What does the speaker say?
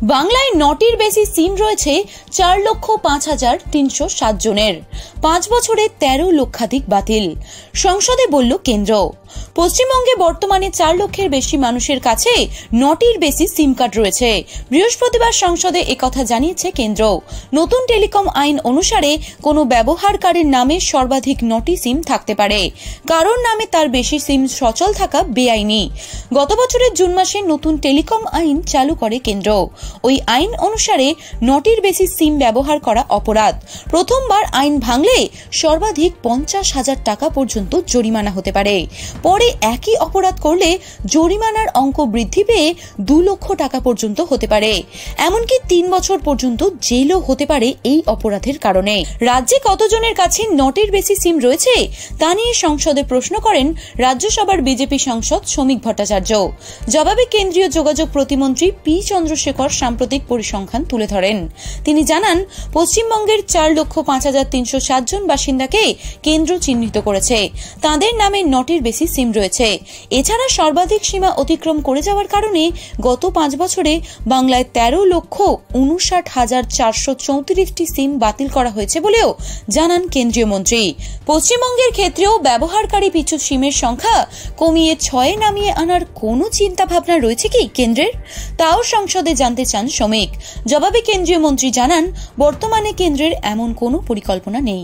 বাংলায় ৯টির বেশি সিম রয়েছে ৪,৫,৩০৭ জনের। ৫ বছরে ১৩ লক্ষাধিক বাতিল। সংসদে বলল কেন্দ্র। পশ্চিমবঙ্গে বর্তমানে ৪ লক্ষের বেশি মানুষের কাছে ৯টির বেশি সিম কার্ড রয়েছে। বৃহস্পতিবার সংসদে একথা জানিয়েছে কেন্দ্র। নতুন টেলিকম আইন অনুসারে কোনো ব্যবহারকারীর নামে সর্বাধিক ৯টি সিম থাকতে পারে। কারোর নামে তার বেশি সিম সচল থাকা বেআইনি। গত বছরের জুন মাসে নতুন টেলিকম আইন চালু করে কেন্দ্র। ওই আইন অনুসারে ৯টির বেশি সিম ব্যবহার করা অপরাধ। প্রথমবার আইন ভাঙলে সর্বাধিক ৫০,০০০ টাকা পর্যন্ত জরিমানা হতে পারে। পরে একই অপরাধ করলে জরিমানার অঙ্ক বৃদ্ধি পেয়ে ২ লক্ষ টাকা পর্যন্ত হতে পারে। এমনকি ৩ বছর পর্যন্ত জেলও হতে পারে এই অপরাধের কারণে। রাজ্যে কতজনের কাছে ৯টির বেশি সিম রয়েছে তা নিয়ে সংসদে প্রশ্ন করেন রাজ্যসভার বিজেপি সাংসদ শ্রমিক ভট্টাচার্য। জবাবে কেন্দ্রীয় যোগাযোগ প্রতিমন্ত্রী পি চন্দ্রশেখর সাম্প্রতিক পরিসংখ্যান তুলে ধরেন। তিনি জানান, পশ্চিমবঙ্গের ৪,৫,৩০৭ জন বাসিন্দাকে কেন্দ্র চিহ্নিত করেছে। তাদের নামে ৯টির বেশি সিম রয়েছে। এছাড়া সর্বাধিক সীমা অতিক্রম করে যাওয়ার কারণে গত ৫ বছরে বাংলায় ১৩,৬৯,৪৩৪টি সিম বাতিল করা হয়েছে বলেও জানান কেন্দ্রীয় মন্ত্রী। পশ্চিমবঙ্গের ক্ষেত্রেও ব্যবহারকারী পিছু সিমের সংখ্যা কমিয়ে ৬-এ নামিয়ে আনার কোনো চিন্তা ভাবনা রয়েছে কি কেন্দ্রের, তাও সংসদে জানতে চান শ্রমিক। জবাবে কেন্দ্রীয় মন্ত্রী জানান, বর্তমানে কেন্দ্রের এমন কোনো পরিকল্পনা নেই।